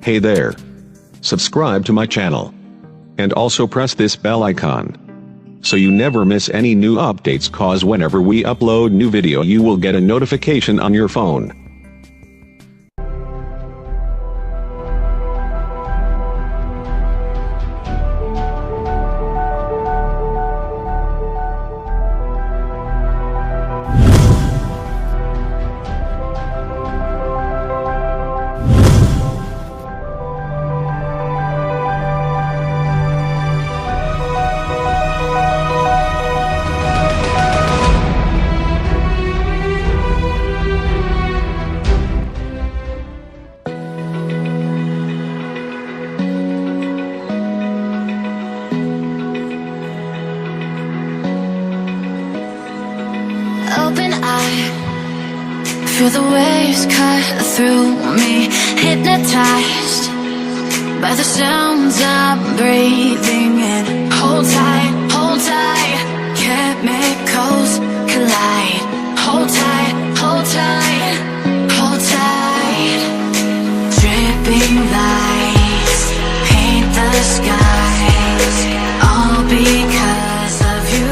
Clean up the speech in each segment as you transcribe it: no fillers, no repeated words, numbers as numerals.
Hey there. Subscribe to my channel. And also press this bell icon, so you never miss any new updates, cause whenever we upload new video you will get a notification on your phone. Open eye, feel the waves cut through me, hypnotized by the sounds I'm breathing in. Hold tight, chemicals collide. Hold tight, hold tight, hold tight. Dripping lights paint the skies, all because of you.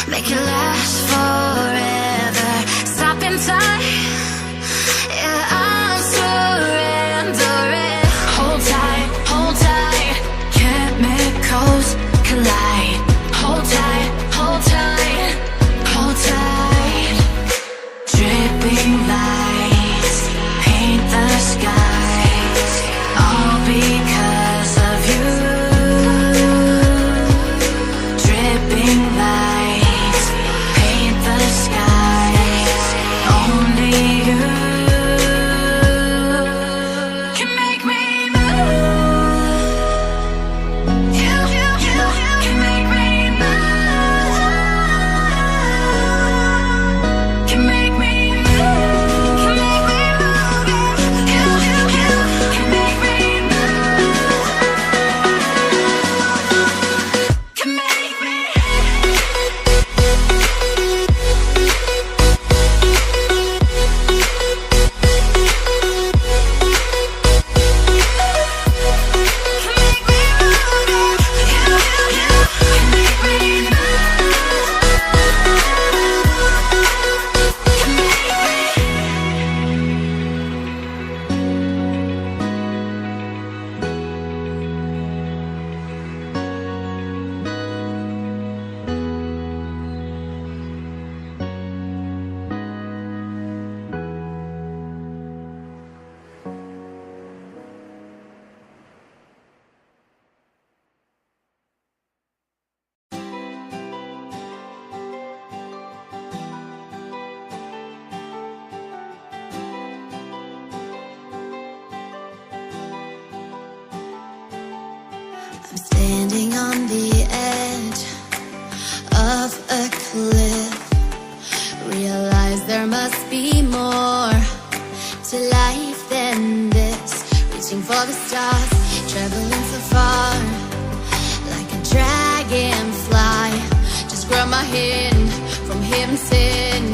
Make it last forever. Stop in time. Yeah, I'm surrendering. Hold tight, chemicals collide. Hold tight, hold tight, hold tight. Dripping lights paint the skies, all because of you. Dripping lights paint the skies, only you can make me move. You can make me move. Can make me move. Can make me move. You can make me move. Can make me. I'm standing on the edge of a cliff. Realize there must be more to life than this. Reaching for the stars, traveling so far, like a dragonfly. Just grab my hand from heaven's sin.